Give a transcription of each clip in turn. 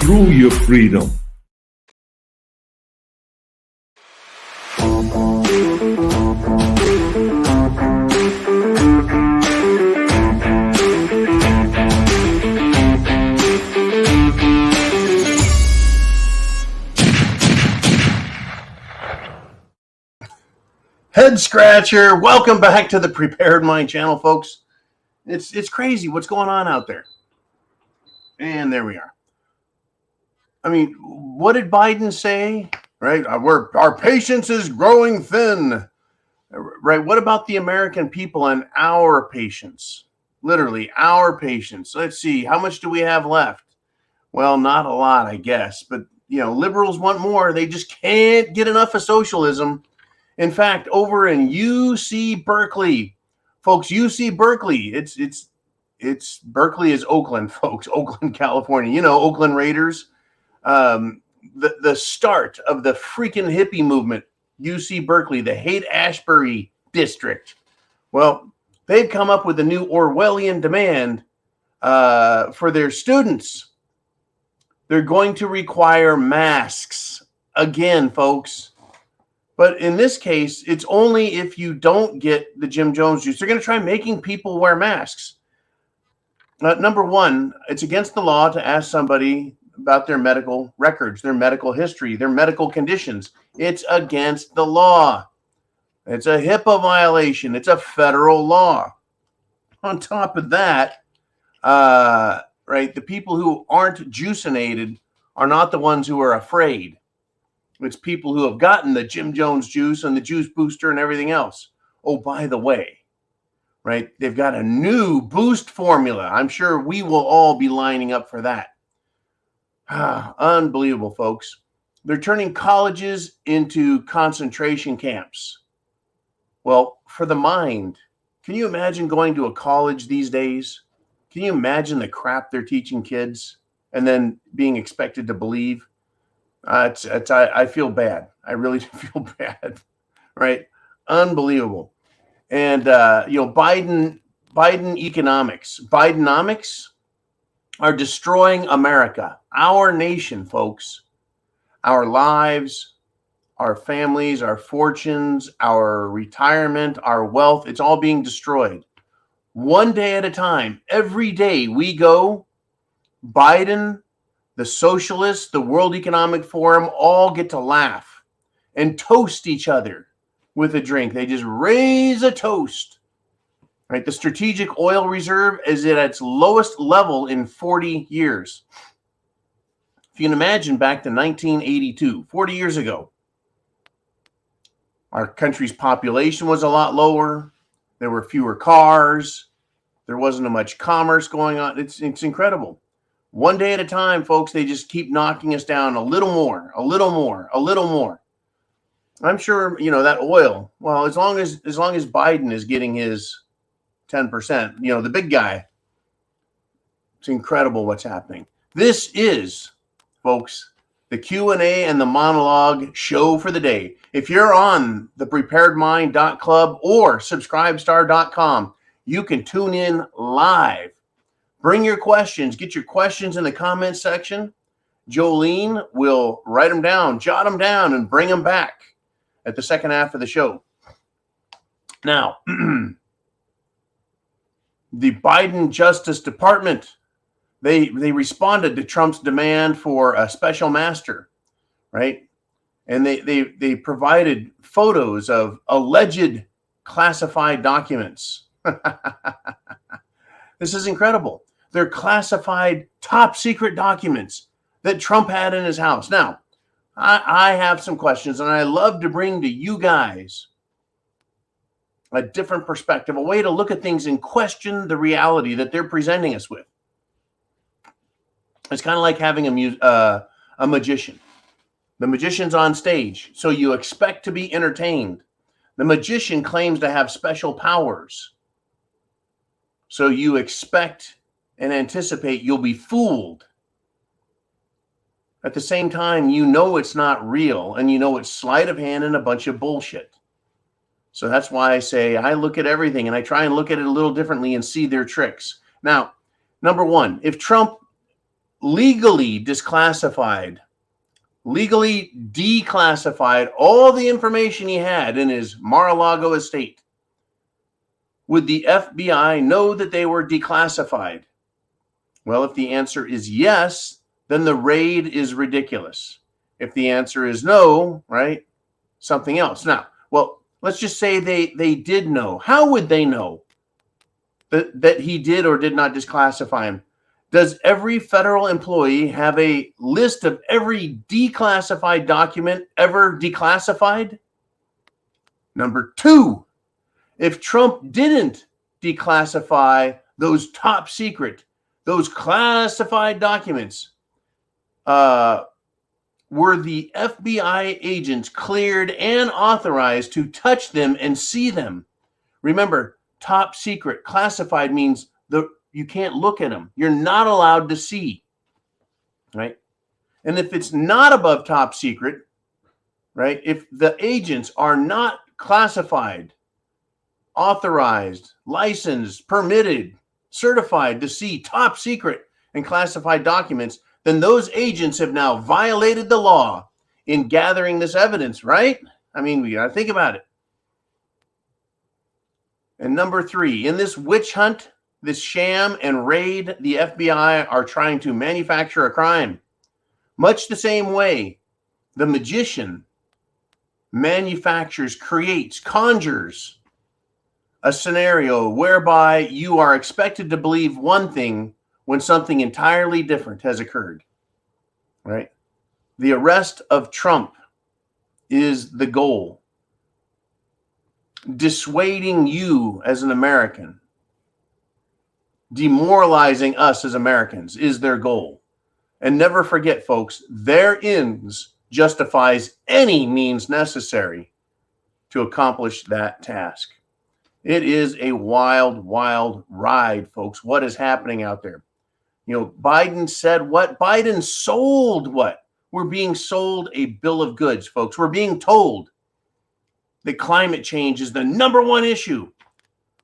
through your freedom. Head scratcher. Welcome back to the Prepared Mind channel, folks. It's crazy what's going on out there. And there we are. I mean, what did Biden say? Right? Our patience is growing thin. Right? What about the American people and our patience? Literally, our patience. Let's see. How much do we have left? Well, not a lot, I guess. But, liberals want more. They just can't get enough of socialism. In fact, over in UC Berkeley, folks, UC Berkeley, it's Berkeley is Oakland, folks, Oakland, California. Oakland Raiders. The start of the freaking hippie movement, UC Berkeley, the Haight-Ashbury district. Well, they've come up with a new Orwellian demand for their students. They're going to require masks again, folks. But in this case, it's only if you don't get the Jim Jones juice. They're going to try making people wear masks. Number one, it's against the law to ask somebody about their medical records, their medical history, their medical conditions. It's against the law. It's a HIPAA violation. It's a federal law. On top of that, the people who aren't juicinated are not the ones who are afraid. It's people who have gotten the Jim Jones juice and the juice booster and everything else. Oh, by the way, right? They've got a new boost formula. I'm sure we will all be lining up for that. Unbelievable, folks. They're turning colleges into concentration camps. Well, for the mind, can you imagine going to a college these days? Can you imagine the crap they're teaching kids and then being expected to believe? I feel bad. I really feel bad, right? Unbelievable. And, Biden economics, Bidenomics are destroying America, our nation, folks, our lives, our families, our fortunes, our retirement, our wealth. It's all being destroyed. One day at a time. Every day we go, Biden, the socialists, the World Economic Forum, all get to laugh and toast each other with a drink. They just raise a toast. Right? The strategic oil reserve is at its lowest level in 40 years. If you can imagine back to 1982, 40 years ago, our country's population was a lot lower. There were fewer cars. There wasn't much commerce going on. It's incredible. One day at a time, folks, they just keep knocking us down a little more, a little more, a little more. I'm sure, that oil, well, as long as Biden is getting his 10%, the big guy, it's incredible what's happening. This is, folks, the Q&A and the monologue show for the day. If you're on the preparedmind.club or subscribestar.com, you can tune in live. Bring your questions. Get your questions in the comments section. Jolene will write them down, jot them down, and bring them back at the second half of the show. Now, the Biden Justice Department, they responded to Trump's demand for a special master, right? And they provided photos of alleged classified documents. This is incredible. They're classified top secret documents that Trump had in his house. Now, I have some questions, and I love to bring to you guys a different perspective, a way to look at things and question the reality that they're presenting us with. It's kind of like having a magician. The magician's on stage, so you expect to be entertained. The magician claims to have special powers, so you expect and anticipate you'll be fooled. At the same time, it's not real, and it's sleight of hand and a bunch of bullshit. So that's why I say I look at everything, and I try and look at it a little differently and see their tricks. Now, number one, if Trump legally declassified all the information he had in his Mar-a-Lago estate. Would the FBI know that they were declassified? Well, if the answer is yes, then the raid is ridiculous. If the answer is no, right, something else. Now, well, let's just say they did know. How would they know that he did or did not declassify him? Does every federal employee have a list of every declassified document ever declassified? Number two, if Trump didn't declassify those top secret, those classified documents, were the FBI agents cleared and authorized to touch them and see them? Remember, top secret, classified means you can't look at them. You're not allowed to see, right? And if it's not above top secret, right, if the agents are not classified, authorized, licensed, permitted, certified to see top secret and classified documents, then those agents have now violated the law in gathering this evidence, right? I mean, we got to think about it. And number three, in this witch hunt, this sham and raid, the FBI are trying to manufacture a crime. Much the same way the magician manufactures, creates, conjures a scenario whereby you are expected to believe one thing when something entirely different has occurred, right? The arrest of Trump is the goal. Dissuading you as an American, demoralizing us as Americans is their goal. And never forget, folks, their ends justifies any means necessary to accomplish that task. It is a wild, wild ride, folks. What is happening out there? You know, Biden said what? Biden sold what? We're being sold a bill of goods, folks. We're being told that climate change is the number one issue.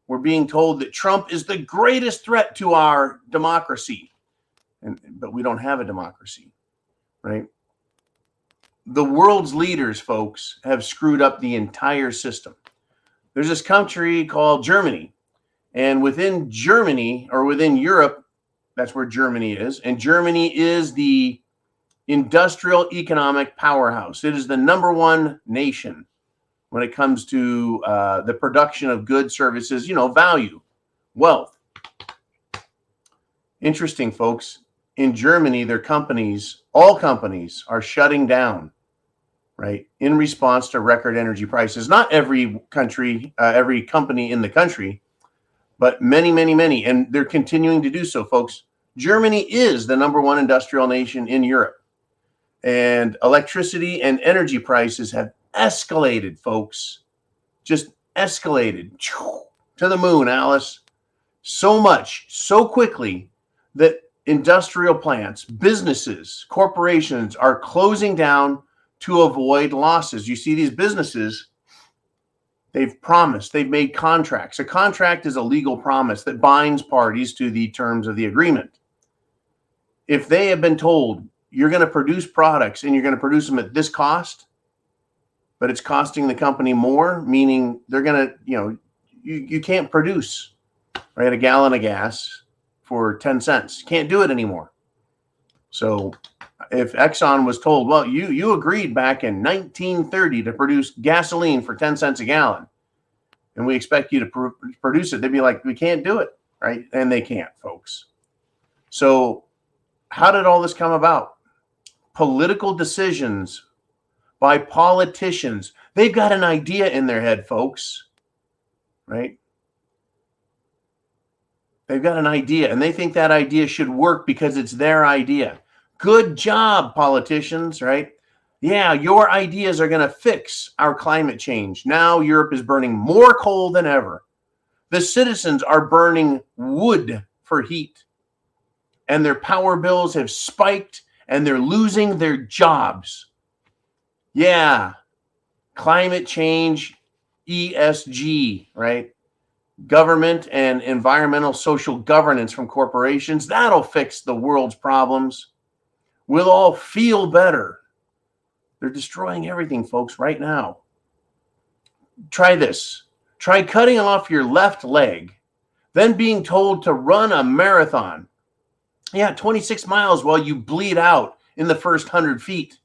We're being told that Trump is the greatest threat to our democracy. But we don't have a democracy, right? The world's leaders, folks, have screwed up the entire system. There's this country called Germany. And within Germany, or within Europe, that's where Germany is. And Germany is the industrial economic powerhouse. It is the number one nation when it comes to the production of goods, services, value, wealth. Interesting, folks. In Germany, their companies, all companies, are shutting down, right, in response to record energy prices. Not every country, every company in the country, but many, many, many. And they're continuing to do so, folks. Germany is the number one industrial nation in Europe. And electricity and energy prices have escalated, folks. Just escalated to the moon, Alice. So much, so quickly that industrial plants, businesses, corporations are closing down to avoid losses. You see, these businesses, they've promised, they've made contracts. A contract is a legal promise that binds parties to the terms of the agreement. If they have been told, you're going to produce products and you're going to produce them at this cost, but it's costing the company more, meaning they're going to, you can't produce, right, a gallon of gas for 10 cents. Can't do it anymore. So if Exxon was told, well, you agreed back in 1930 to produce gasoline for 10 cents a gallon, and we expect you to produce it, they'd be like, we can't do it, right? And they can't, folks. So how did all this come about? Political decisions by politicians. They've got an idea in their head, folks, right? They've got an idea, and they think that idea should work because it's their idea. Good job, politicians, right? Yeah, your ideas are going to fix our climate change. Now Europe is burning more coal than ever. The citizens are burning wood for heat, and their power bills have spiked, and they're losing their jobs. Yeah, climate change, ESG, right? Government and environmental social governance from corporations, that'll fix the world's problems. We'll all feel better. They're destroying everything, folks, right now. Try this. Try cutting off your left leg, then being told to run a marathon. Yeah, 26 miles while you bleed out in the first 100 feet.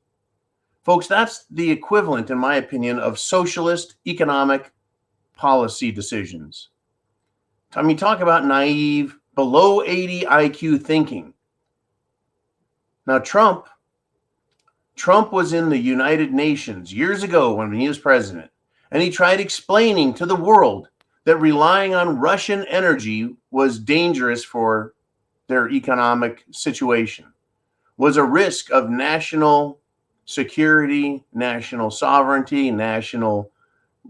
Folks, that's the equivalent, in my opinion, of socialist economic policy decisions. I mean, talk about naive, below 80 IQ thinking. Now, Trump was in the United Nations years ago when he was president, and he tried explaining to the world that relying on Russian energy was dangerous for their economic situation, was a risk of national security, national sovereignty, national,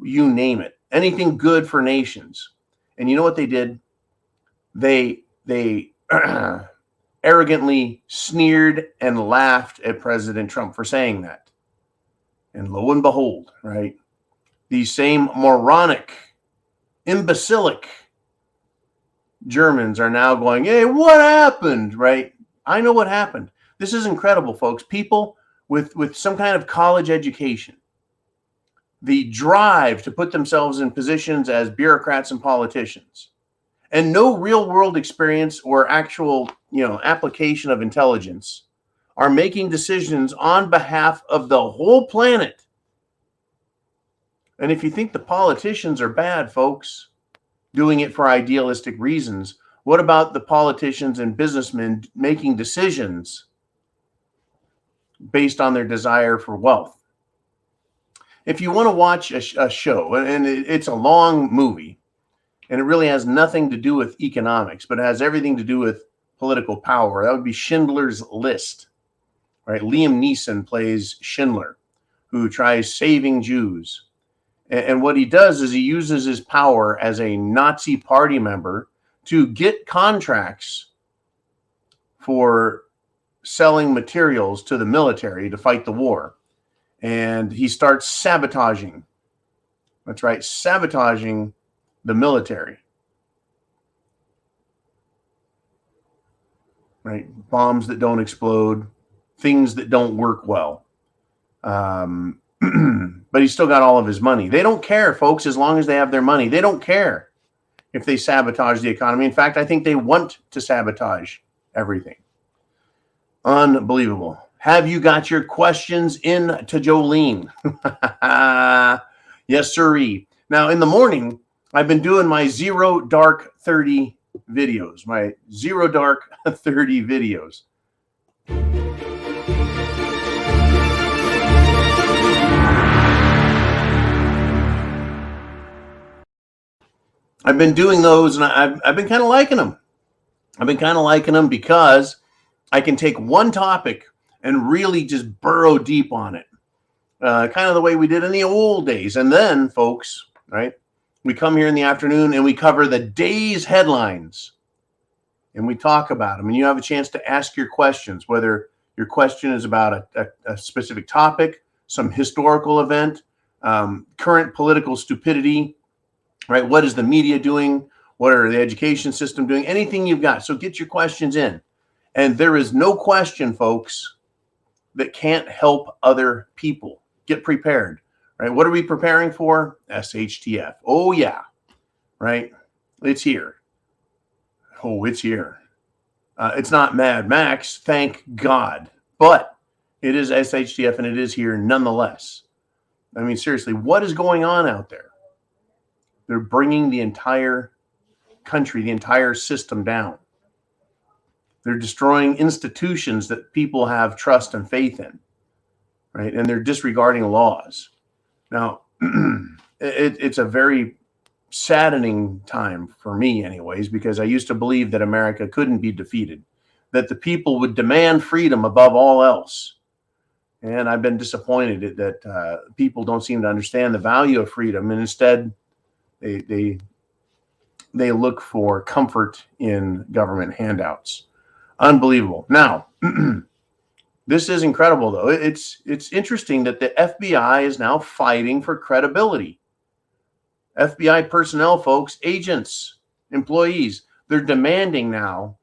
you name it, anything good for nations. And you know what they did? They arrogantly sneered and laughed at President Trump for saying that. And lo and behold, right, these same moronic, imbecilic Germans are now going, hey, what happened, right? I know what happened. This is incredible, folks. People with some kind of college education, the drive to put themselves in positions as bureaucrats and politicians, and no real world experience or actual, application of intelligence, are making decisions on behalf of the whole planet. And if you think the politicians are bad, folks, doing it for idealistic reasons, what about the politicians and businessmen making decisions based on their desire for wealth? If you want to watch a show, and it's a long movie, and it really has nothing to do with economics, but it has everything to do with political power, that would be Schindler's List, right? Liam Neeson plays Schindler, who tries saving Jews. And what he does is he uses his power as a Nazi party member to get contracts for selling materials to the military to fight the war. And he starts sabotaging. That's right, sabotaging the military. Right? Bombs that don't explode, things that don't work well. But he's still got all of his money. They don't care, folks, as long as they have their money. They don't care if they sabotage the economy. In fact, I think they want to sabotage everything. Unbelievable. Have you got your questions in to Jolene? Yes, sirree. Now, in the morning, I've been doing my Zero Dark 30 videos, my Zero Dark 30 videos. I've been doing those, and I've been kind of liking them. I've been kind of liking them because I can take one topic and really just burrow deep on it, kind of the way we did in the old days. And then, folks, right, we come here in the afternoon and we cover the day's headlines, and we talk about them. And you have a chance to ask your questions, whether your question is about a specific topic, some historical event, current political stupidity, right? What is the media doing? What are the education system doing? Anything you've got. So get your questions in. And there is no question, folks, that can't help other people. Get prepared, right? What are we preparing for? SHTF. Oh, yeah, right? It's here. Oh, it's here. It's not Mad Max, thank God. But it is SHTF, and it is here nonetheless. I mean, seriously, what is going on out there? They're bringing the entire country, the entire system down. They're destroying institutions that people have trust and faith in, right? And they're disregarding laws. Now, it's a very saddening time for me anyways, because I used to believe that America couldn't be defeated, that the people would demand freedom above all else. And I've been disappointed that people don't seem to understand the value of freedom, and instead they look for comfort in government handouts. Unbelievable. Now, this is incredible, though. It's interesting that the FBI is now fighting for credibility. FBI personnel, folks, agents, employees, they're demanding now,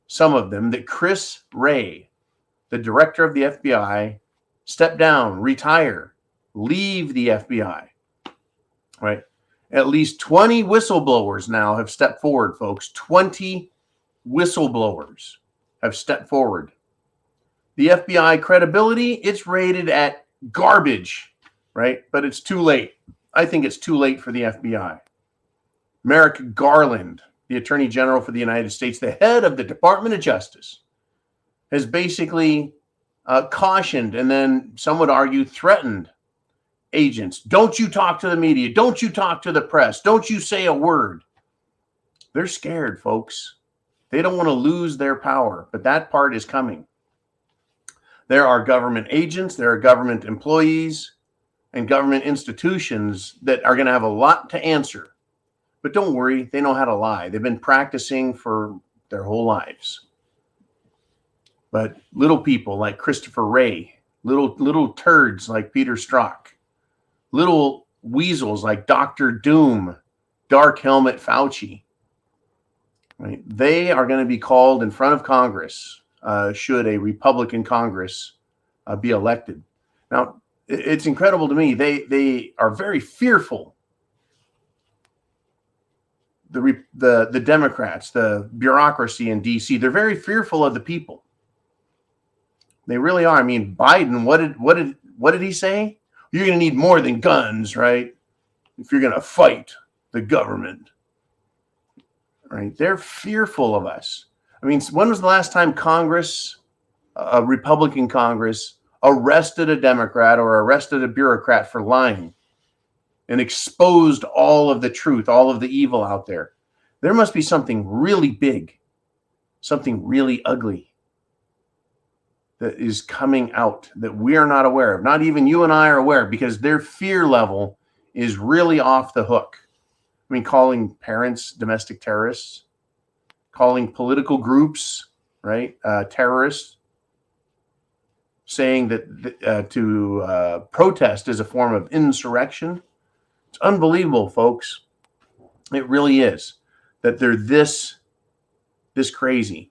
some of them, that Chris Wray, the director of the FBI step down, retire, leave the FBI, right? At least 20 whistleblowers now have stepped forward, folks. 20 whistleblowers have stepped forward. The FBI credibility, it's rated at garbage, right? But it's too late. I think it's too late for the FBI. Merrick Garland, the Attorney General for the United States, the head of the Department of Justice, has basically cautioned, and then some would argue threatened, agents. Don't you talk to the media. Don't you talk to the press. Don't you say a word. They're scared, folks. They don't want to lose their power, but that part is coming. There are government agents, there are government employees, and government institutions that are going to have a lot to answer. But don't worry, they know how to lie. They've been practicing for their whole lives. But little people like Christopher Wray, little turds like Peter Strzok, little weasels like Dr. Doom, Dark Helmet Fauci, right? They are going to be called in front of Congress should a Republican Congress be elected. Now, it's incredible to me. They are very fearful. The Democrats, the bureaucracy in D.C., they're very fearful of the people. They really are. I mean, Biden, what did he say? You're going to need more than guns, right? If you're going to fight the government, right? They're fearful of us. I mean, when was the last time Congress, a Republican Congress, arrested a Democrat or arrested a bureaucrat for lying and exposed all of the truth, all of the evil out there? There must be something really big, something really ugly that is coming out that we are not aware of. Not even you and I are aware, because their fear level is really off the hook. I mean, calling parents domestic terrorists, calling political groups, right, terrorists, saying that to protest is a form of insurrection. It's unbelievable, folks. It really is that they're this crazy.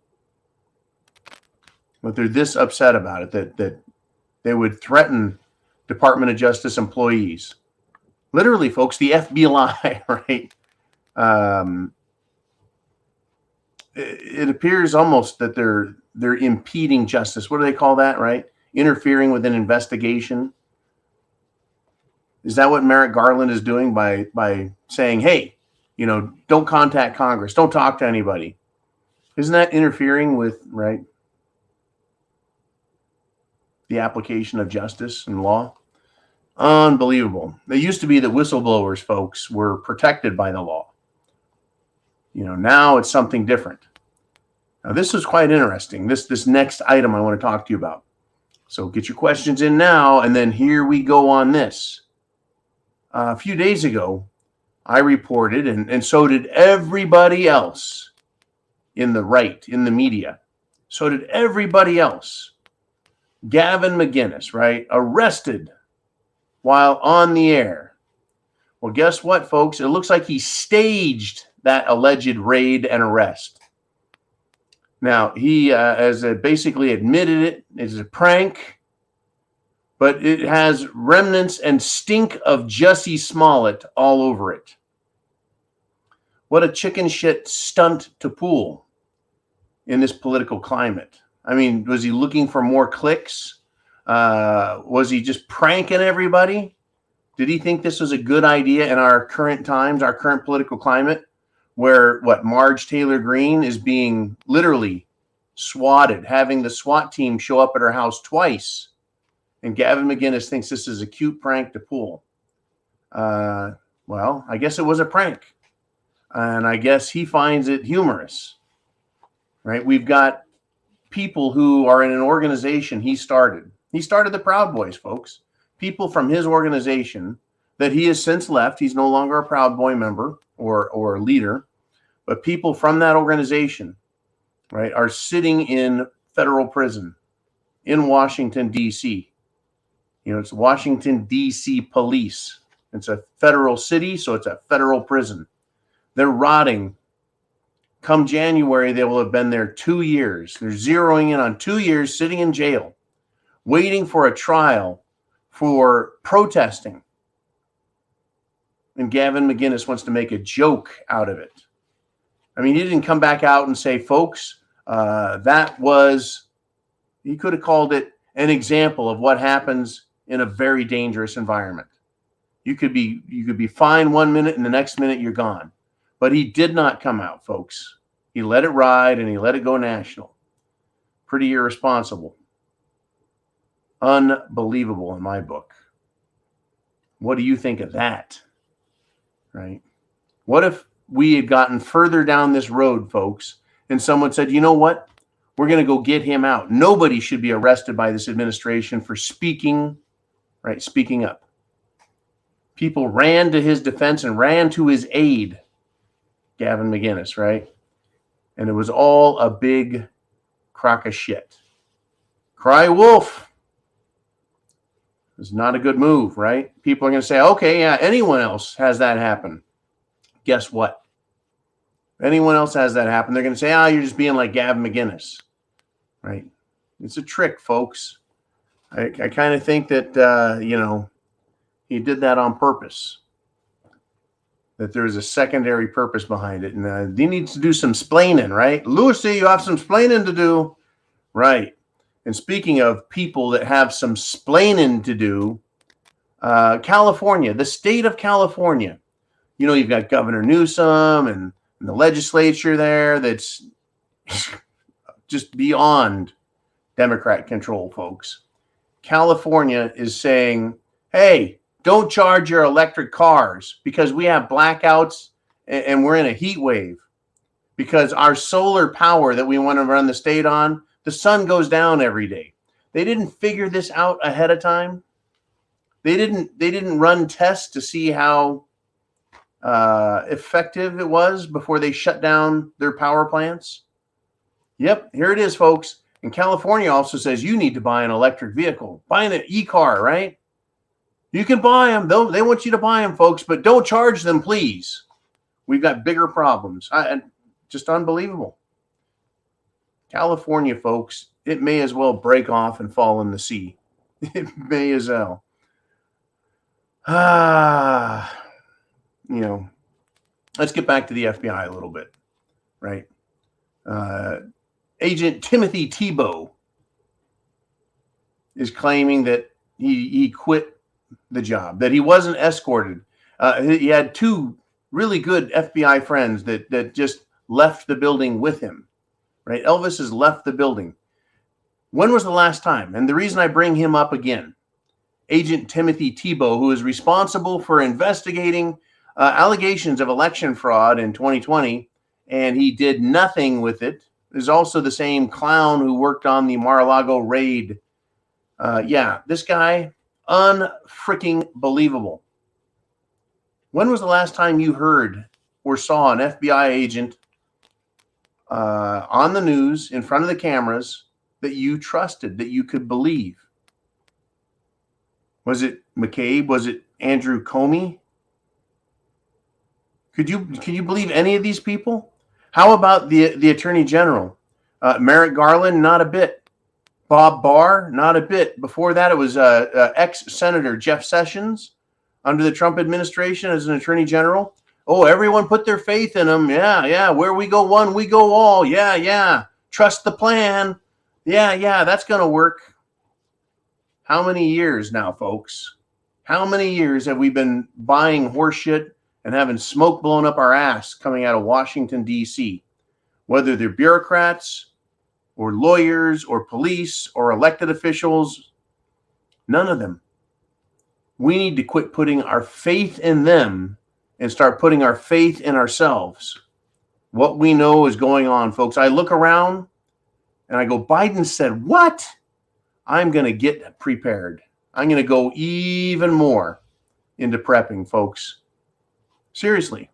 But they're this upset about it that they would threaten Department of Justice employees. Literally, folks, the FBI, right? It appears almost that they're impeding justice. What do they call that, right? Interfering with an investigation. Is that what Merrick Garland is doing by saying, hey, don't contact Congress, don't talk to anybody? Isn't that interfering with, right, the application of justice and law? Unbelievable. It used to be that whistleblowers, folks, were protected by the law. Now it's something different. Now, this is quite interesting. This next item I want to talk to you about. So get your questions in now, and then here we go on this. A few days ago, I reported, and so did everybody else in the media. So did everybody else. Gavin McInnes, right, arrested while on the air. Well, guess what, folks? It looks like he staged that alleged raid and arrest. Now, he has basically admitted it. It's a prank, but it has remnants and stink of Jussie Smollett all over it. What a chicken shit stunt to pull in this political climate. I mean, was he looking for more clicks? Was he just pranking everybody? Did he think this was a good idea in our current times, our current political climate, where Marge Taylor Greene is being literally swatted, having the SWAT team show up at her house twice, and Gavin McInnes thinks this is a cute prank to pull? Well, I guess it was a prank, and I guess he finds it humorous, right? We've got people who are in an organization he started. He started the Proud Boys, folks. People from his organization that he has since left. He's no longer a Proud Boy member or leader, but people from that organization, right, are sitting in federal prison in Washington, D.C. It's Washington, D.C. police. It's a federal city, so it's a federal prison. They're rotting Come January, they will have been there 2 years. They're zeroing in on 2 years sitting in jail, waiting for a trial for protesting. And Gavin McInnes wants to make a joke out of it. I mean, he didn't come back out and say, folks, he could have called it an example of what happens in a very dangerous environment. You could be fine 1 minute and the next minute you're gone. But he did not come out, folks. He let it ride and he let it go national. Pretty irresponsible. Unbelievable in my book. What do you think of that? Right? What if we had gotten further down this road, folks, and someone said, you know what? We're going to go get him out. Nobody should be arrested by this administration for speaking up. People ran to his defense and ran to his aid, Gavin McInnes, right? And it was all a big crock of shit. Cry wolf. It's not a good move, right? People are going to say, okay, yeah, anyone else has that happen. Guess what? If anyone else has that happen, they're going to say, you're just being like Gavin McInnes, right? It's a trick, folks. I kind of think that, he did that on purpose, that there's a secondary purpose behind it. And he needs to do some splaining, right? Lucy, you have some splaining to do. Right. And speaking of people that have some splaining to do, California, the state of California, you've got Governor Newsom and the legislature there that's just beyond Democrat control, folks. California is saying, hey, don't charge your electric cars because we have blackouts and we're in a heat wave because our solar power that we want to run the state on, the sun goes down every day. They didn't figure this out ahead of time. They didn't run tests to see how effective it was before they shut down their power plants. Yep, here it is, folks. And California also says you need to buy an electric vehicle, buy an e-car, right? You can buy them. They want you to buy them, folks, but don't charge them, please. We've got bigger problems. Just unbelievable. California, folks, it may as well break off and fall in the sea. It may as well. Let's get back to the FBI a little bit, right? Agent Timothy Tebow is claiming that he quit the job, that he wasn't escorted. He had two really good FBI friends that just left the building with him, right? Elvis has left the building. When was the last time? And the reason I bring him up again, Agent Timothy Tebow, who is responsible for investigating allegations of election fraud in 2020, and he did nothing with it, is also the same clown who worked on the Mar-a-Lago raid. This guy, unfreaking believable. When was the last time you heard or saw an FBI agent on the news in front of the cameras that you trusted, that you could believe? Was it McCabe? Was it Andrew Comey? Could you believe any of these people? How about the Attorney General? Merrick Garland, not a bit. Bob Barr, not a bit. Before that, it was ex-Senator Jeff Sessions under the Trump administration as an Attorney General. Oh, everyone put their faith in him. Yeah. Where we go one, we go all. Yeah. Trust the plan. Yeah, that's going to work. How many years now, folks? How many years have we been buying horseshit and having smoke blown up our ass coming out of Washington, D.C.? Whether they're bureaucrats or lawyers or police or elected officials, none of them. We need to quit putting our faith in them and start putting our faith in ourselves. What we know is going on, folks. I look around and I go, Biden said, what? I'm going to get prepared. I'm going to go even more into prepping, folks. Seriously.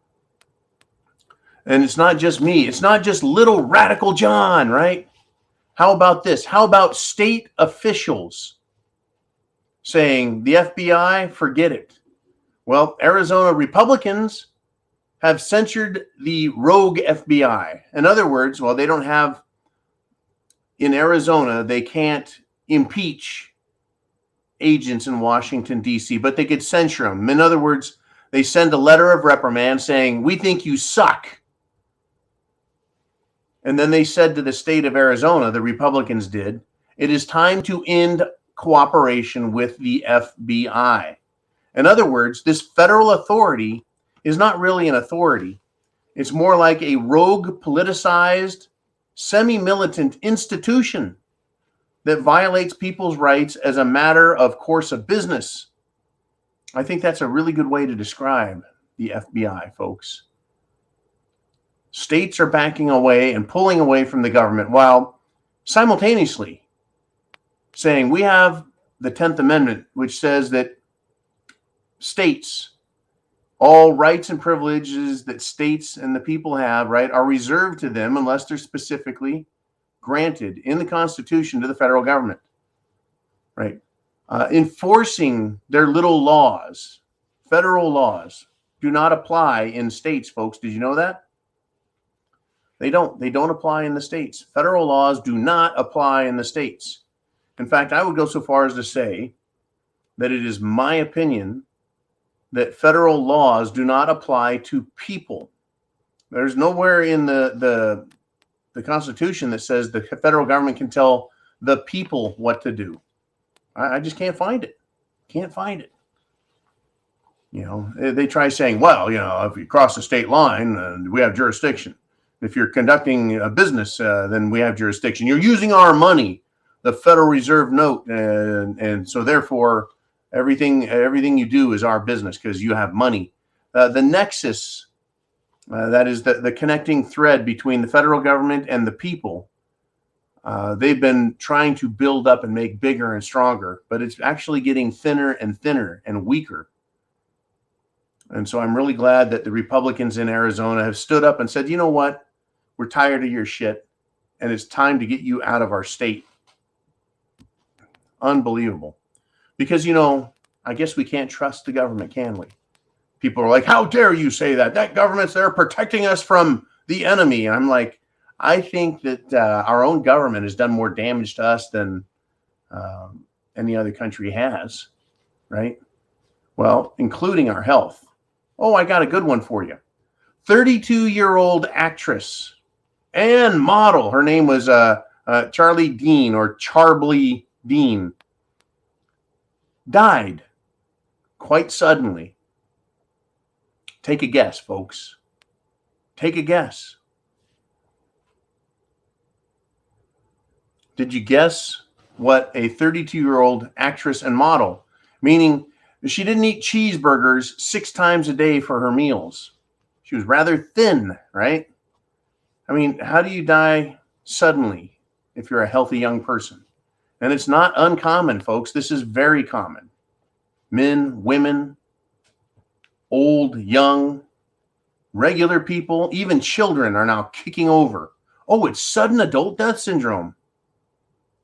And it's not just me. It's not just little radical John, right? How about this? How about state officials saying the FBI, forget it? Well, Arizona Republicans have censored the rogue FBI. In other words, well, they don't have, in Arizona, they can't impeach agents in Washington, D.C., but they could censure them. In other words, they send a letter of reprimand saying, we think you suck. And then they said to the state of Arizona, the Republicans did, it is time to end cooperation with the FBI. In other words, this federal authority is not really an authority. It's more like a rogue, politicized, semi-militant institution that violates people's rights as a matter of course of business. I think that's a really good way to describe the FBI, folks. States are backing away and pulling away from the government while simultaneously saying we have the 10th Amendment, which says that states, all rights and privileges that states and the people have, right, are reserved to them unless they're specifically granted in the Constitution to the federal government, right? Enforcing their little laws, federal laws, do not apply in states, folks. Did you know that? They don't apply in the states. Federal laws do not apply in the states. In fact, I would go so far as to say that it is my opinion that federal laws do not apply to people. There's nowhere in the Constitution that says the federal government can tell the people what to do. I just can't find it. Can't find it. You know, they try saying, well, you know, if you cross the state line, we have jurisdiction. If you're conducting a business, then we have jurisdiction. You're using our money, the Federal Reserve note, and so therefore everything you do is our business because you have money. The nexus, that is the connecting thread between the federal government and the people, they've been trying to build up and make bigger and stronger, but it's actually getting thinner and weaker. And so I'm really glad that the Republicans in Arizona have stood up and said, you know what? We're tired of your shit, and it's time to get you out of our state. Unbelievable. Because, you know, I guess we can't trust the government, can we? People are like, how dare you say that? That government's there protecting us from the enemy. And I'm like, I think that our own government has done more damage to us than any other country has, right? Well, including our health. Oh, I got a good one for you. 32-year-old actress and model. Her name was Charlie Dean or Charbly Dean. Died quite suddenly. Take a guess, folks. Take a guess. Did you guess what a 32-year-old actress and model, meaning she didn't eat cheeseburgers 6 times a day for her meals. She was rather thin, right? I mean, how do you die suddenly if you're a healthy young person? And it's not uncommon, folks. This is very common. Men, women, old, young, regular people, even children are now kicking over. Oh, it's sudden adult death syndrome.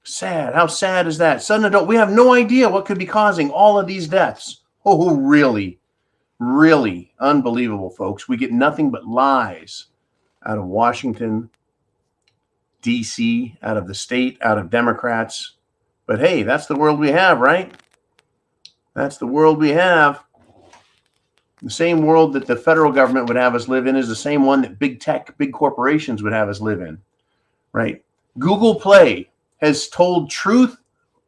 Sad. How sad is that? Sudden adult. We have no idea what could be causing all of these deaths. Oh, really? Really unbelievable, folks. We get nothing but lies out of Washington, D.C., out of the state, out of Democrats. But hey, that's the world we have, right? That's the world we have. The same world that the federal government would have us live in is the same one that big tech, big corporations would have us live in, right? Google Play has told Truth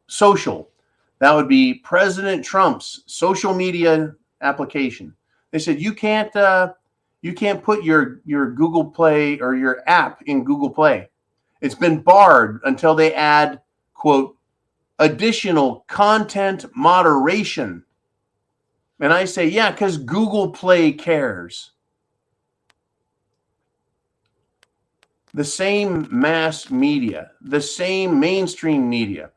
Social, that would be President Trump's social media application. They said you can't put your Google Play or your app in Google Play. It's been barred until they add, quote, additional content moderation. And I say, yeah, because Google Play cares. The same mass media, the same mainstream media,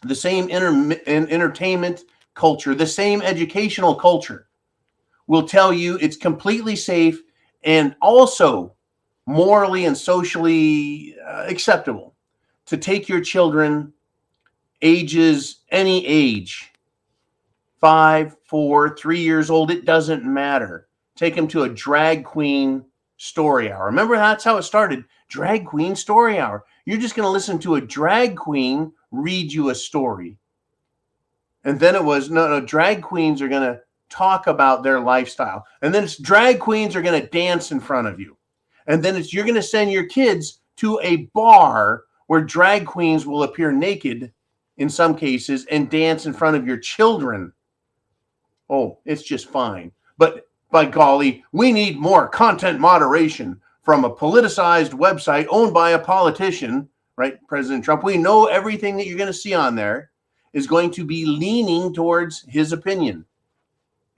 the same entertainment culture, the same educational culture will tell you it's completely safe and also morally and socially acceptable to take your children ages, any age, 5, 4, 3 years old, it doesn't matter. take them to a drag queen story hour. Remember, that's how it started. Drag queen story hour. You're just going to listen to a drag queen read you a story. And then it was, no, drag queens are going to talk about their lifestyle. And then it's drag queens are going to dance in front of you. And then you're going to send your kids to a bar where drag queens will appear naked in some cases and dance in front of your children. Oh, it's just fine. But by golly, we need more content moderation from a politicized website owned by a politician, right? President Trump. We know everything that you're going to see on there is going to be leaning towards his opinion.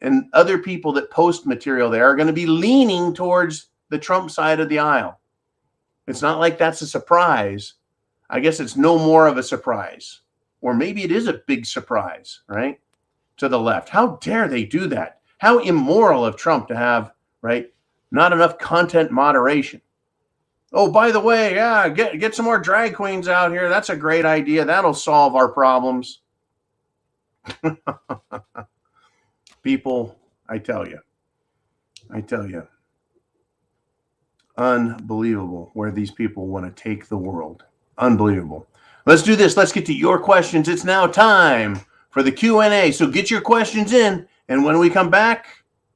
And other people that post material there are going to be leaning towards the Trump side of the aisle. It's not like that's a surprise. I guess it's no more of a surprise. Or maybe it is a big surprise, right? To the left. How dare they do that? How immoral of Trump to have, right, not enough content moderation. Oh, by the way, yeah, get some more drag queens out here. That's a great idea. That'll solve our problems. People, I tell you, unbelievable where these people want to take the world. Unbelievable. Let's do this. Let's get to your questions. It's now time for the Q&A. So get your questions in. And when we come back,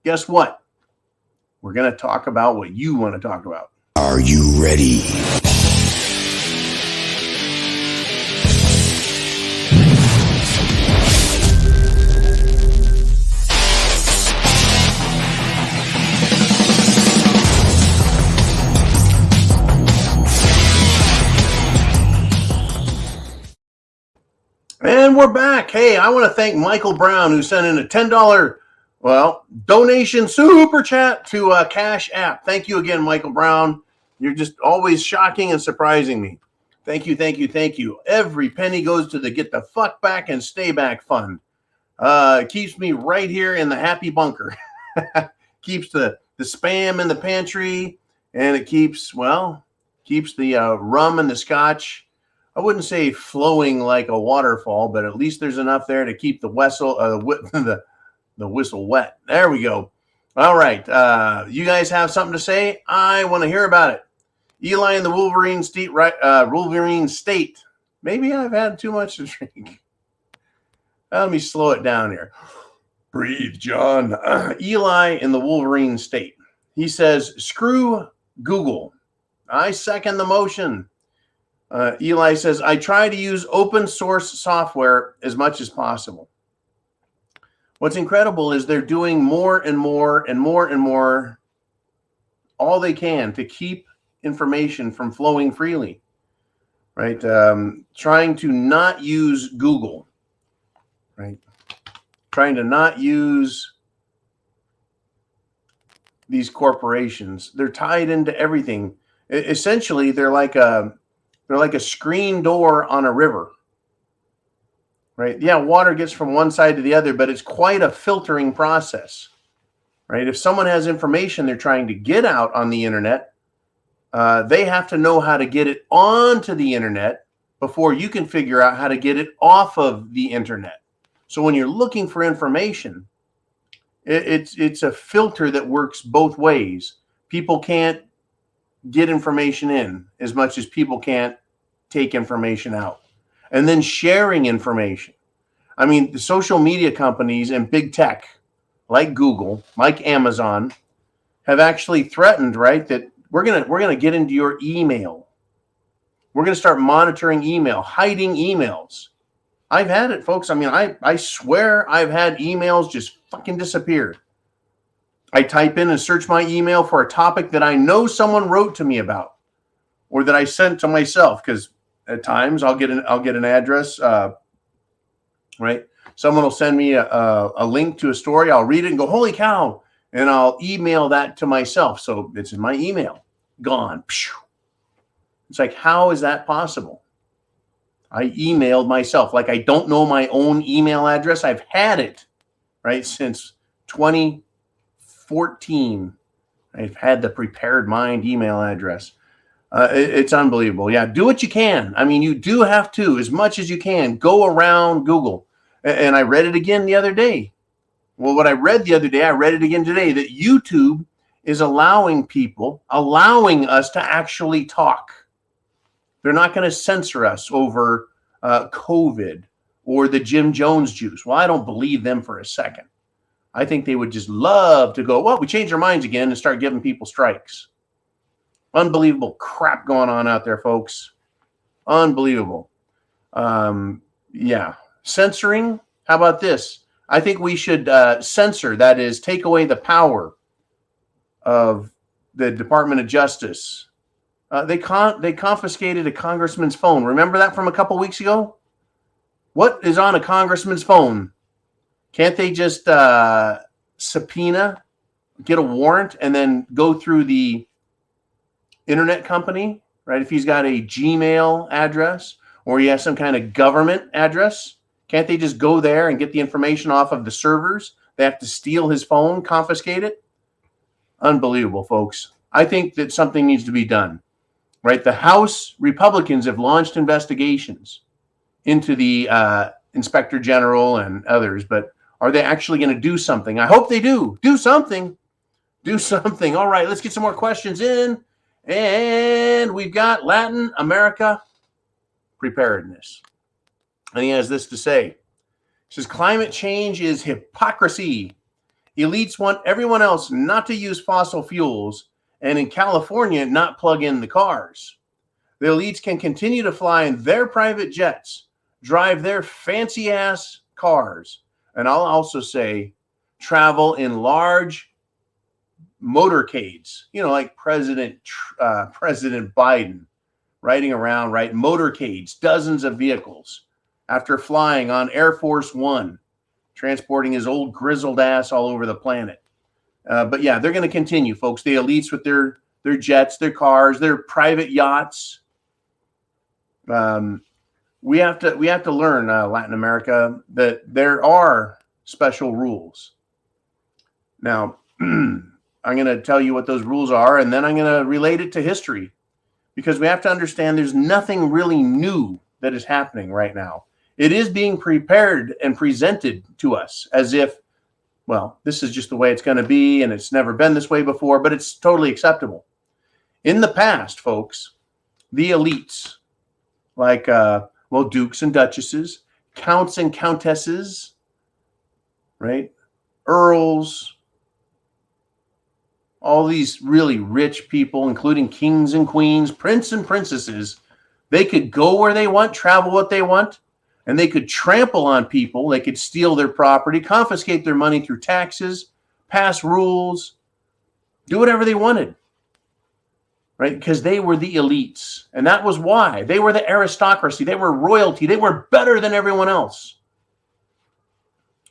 guess what? We're going to talk about what you want to talk about. Are you ready? And we're back. Hey, I want to thank Michael Brown, who sent in a $10, donation super chat to Cash App. Thank you again, Michael Brown. You're just always shocking and surprising me. Thank you, thank you, thank you. Every penny goes to the Get the Fuck Back and Stay Back Fund. It keeps me right here in the happy bunker. Keeps the spam in the pantry, and it keeps the rum and the scotch, I wouldn't say flowing like a waterfall, but at least there's enough there to keep the whistle, the whistle wet. There we go. All right. You guys have something to say? I want to hear about it. Eli in the Wolverine State, right? Wolverine State. Maybe I've had too much to drink. Let me slow it down here. Breathe, John. Eli in the Wolverine State. He says, screw Google. I second the motion. Eli says, I try to use open source software as much as possible. What's incredible is they're doing more and more and more and more, all they can to keep information from flowing freely, right? Trying to not use Google, right? Trying to not use these corporations. They're tied into everything. Essentially, they're like a screen door on a river, right? Yeah, water gets from one side to the other, but it's quite a filtering process, right? If someone has information they're trying to get out on the internet, they have to know how to get it onto the internet before you can figure out how to get it off of the internet. So when you're looking for information, it's a filter that works both ways. People can't get information in as much as people can't take information out. And then sharing information. I mean, the social media companies and big tech like Google, like Amazon, have actually threatened, right, that we're gonna get into your email. We're gonna start monitoring email, hiding emails. I've had it, folks. I mean, I swear I've had emails just fucking disappear. I type in and search my email for a topic that I know someone wrote to me about, or that I sent to myself, because at times I'll get an address, right? Someone will send me a link to a story. I'll read it and go, holy cow, and I'll email that to myself. So it's in my email, gone. It's like, how is that possible? I emailed myself. Like, I don't know my own email address. I've had it, right, since 2014. I've had the Prepared Mind email address. It's unbelievable. Yeah, do what you can. I mean, you do have to, as much as you can, go around Google. And I read it again the other day. Well, what I read the other day, I read it again today, that YouTube is allowing us to actually talk. They're not going to censor us over COVID or the Jim Jones juice. Well, I don't believe them for a second. I think they would just love to go, well, we changed our minds again and start giving people strikes. Unbelievable crap going on out there, folks. Unbelievable. Yeah. Censoring. How about this? I think we should censor, that is, take away the power of the Department of Justice. They confiscated a congressman's phone. Remember that from a couple weeks ago? What is on a congressman's phone? Can't they just subpoena, get a warrant, and then go through the internet company, right? If he's got a Gmail address or he has some kind of government address, can't they just go there and get the information off of the servers? They have to steal his phone, confiscate it? Unbelievable, folks. I think that something needs to be done, right? The House Republicans have launched investigations into the Inspector General and others, but are they actually going to do something? I hope they do. Do something. Do something. All right, let's get some more questions in. And we've got Latin America preparedness. And he has this to say. He says, climate change is hypocrisy. Elites want everyone else not to use fossil fuels, and in California, not plug in the cars. The elites can continue to fly in their private jets, drive their fancy-ass cars, and I'll also say travel in large motorcades, like President Biden riding around, right? Motorcades, dozens of vehicles after flying on Air Force One, transporting his old grizzled ass all over the planet. But yeah, they're going to continue, folks. The elites with their jets, their cars, their private yachts. We have to learn, Latin America, that there are special rules. Now, I'm going to tell you what those rules are, and then I'm going to relate it to history, because we have to understand there's nothing really new that is happening right now. It is being prepared and presented to us as if, well, this is just the way it's going to be, and it's never been this way before, but it's totally acceptable. In the past, folks, the elites, like, dukes and duchesses, counts and countesses, right? Earls, all these really rich people, including kings and queens, prince and princesses, they could go where they want, travel what they want, and they could trample on people. They could steal their property, confiscate their money through taxes, pass rules, do whatever they wanted, right? Because they were the elites. And that was why. They were the aristocracy. They were royalty. They were better than everyone else.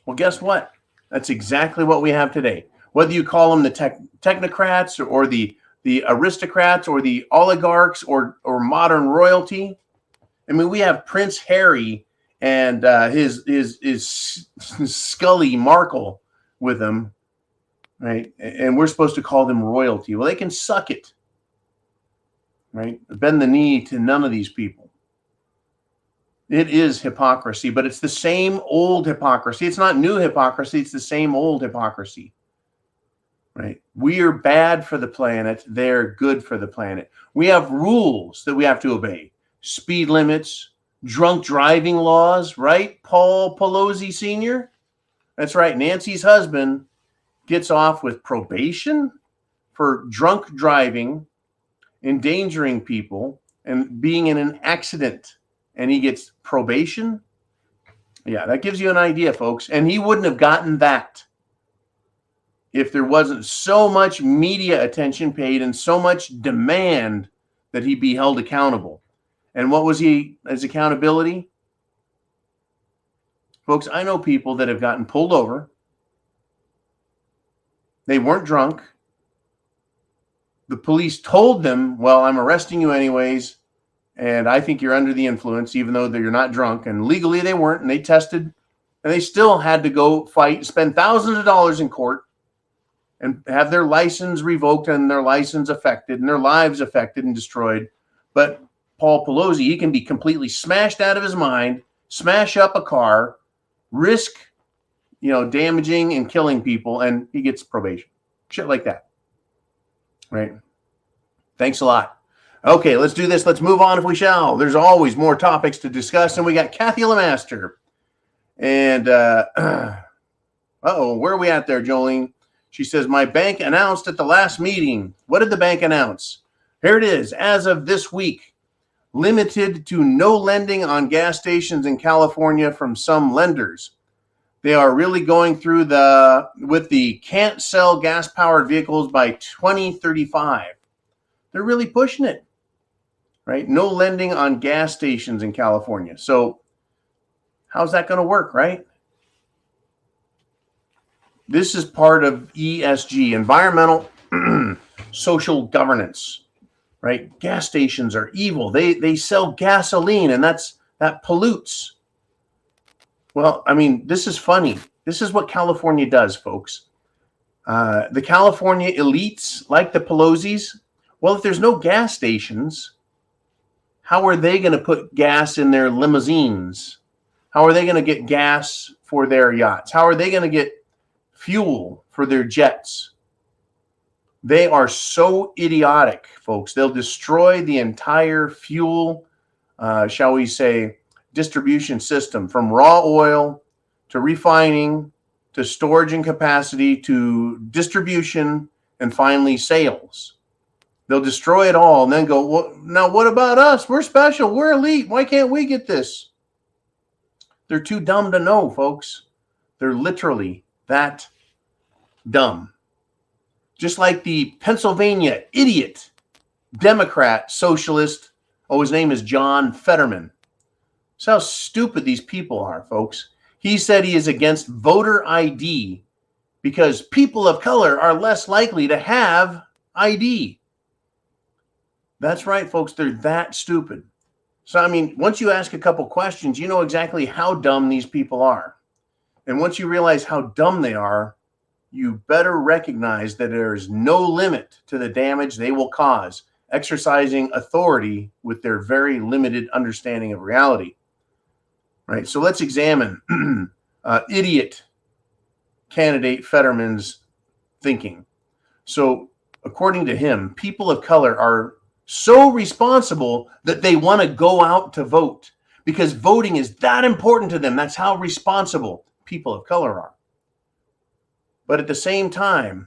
Well, guess what? That's exactly what we have today. Whether you call them the technocrats or the aristocrats or the oligarchs or modern royalty. I mean, we have Prince Harry and his Scully Markle with him, right? And we're supposed to call them royalty. Well, they can suck it, right? Bend the knee to none of these people. It is hypocrisy, but it's the same old hypocrisy. It's not new hypocrisy. It's the same old hypocrisy. Right? We are bad for the planet. They're good for the planet. We have rules that we have to obey. Speed limits, drunk driving laws, right? Paul Pelosi Sr. That's right. Nancy's husband gets off with probation for drunk driving, endangering people, and being in an accident. And he gets probation. Yeah, that gives you an idea, folks. And he wouldn't have gotten that if there wasn't so much media attention paid and so much demand that he be held accountable. And what was his accountability? Folks, I know people that have gotten pulled over. They weren't drunk. The police told them, well, I'm arresting you anyways, and I think you're under the influence, even though you're not drunk. And legally they weren't, and they tested, and they still had to go fight, spend thousands of dollars in court, and have their license revoked and their license affected and their lives affected and destroyed. But Paul Pelosi, he can be completely smashed out of his mind, smash up a car, risk damaging and killing people, and he gets probation. Shit like that. Right? Thanks a lot. Okay, let's do this. Let's move on if we shall. There's always more topics to discuss, and we got Kathy Lemaster. And, where are we at there, Jolene? She says, my bank announced at the last meeting. What did the bank announce? Here it is. As of this week, limited to no lending on gas stations in California from some lenders. They are really going through with the can't sell gas-powered vehicles by 2035. They're really pushing it, right? No lending on gas stations in California. So how's that going to work, right? This is part of ESG, environmental social governance, right? Gas stations are evil. They sell gasoline, and that pollutes. Well, I mean, this is funny. This is what California does, folks. The California elites, like the Pelosi's, well, if there's no gas stations, how are they going to put gas in their limousines? How are they going to get gas for their yachts? How are they going to get fuel for their jets? They are so idiotic, folks. They'll destroy the entire fuel, shall we say, distribution system, from raw oil to refining to storage and capacity to distribution and finally sales. They'll destroy it all and then go, well, now what about us? We're special. We're elite. Why can't we get this? They're too dumb to know, folks. They're literally that dumb. Just like the Pennsylvania idiot Democrat socialist, his name is John Fetterman. That's how stupid these people are, folks. He said he is against voter ID because people of color are less likely to have ID. That's right, folks. They're that stupid. So, I mean, once you ask a couple questions, you know exactly how dumb these people are. And once you realize how dumb they are, you better recognize that there is no limit to the damage they will cause, exercising authority with their very limited understanding of reality. Right? So let's examine idiot candidate Fetterman's thinking. So according to him, people of color are so responsible that they want to go out to vote because voting is that important to them. That's how responsible people of color are. But at the same time,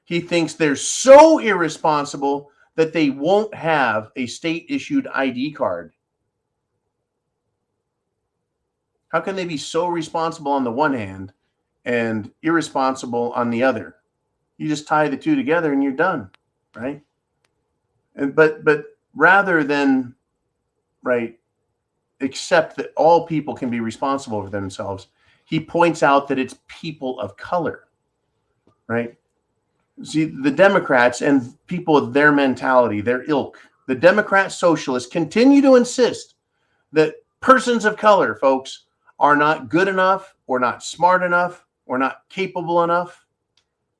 he thinks they're so irresponsible that they won't have a state-issued ID card. How can they be so responsible on the one hand and irresponsible on the other? You just tie the two together and you're done, right? But rather than, right, accept that all people can be responsible for themselves, he points out that it's people of color, right? See, the Democrats and people of their mentality, their ilk, the Democrat socialists continue to insist that persons of color, folks, are not good enough or not smart enough or not capable enough.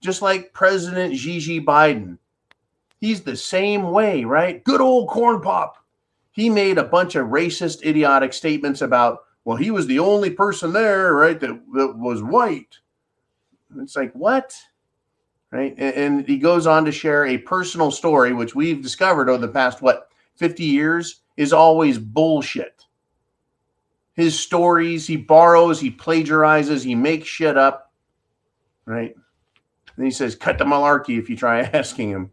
Just like President Gigi Biden. He's the same way, right? Good old corn pop. He made a bunch of racist, idiotic statements about, well, he was the only person there, right, that was white. It's like, what? Right? And he goes on to share a personal story, which we've discovered over the past, 50 years, is always bullshit. His stories, he borrows, he plagiarizes, he makes shit up, right? And he says, cut the malarkey if you try asking him.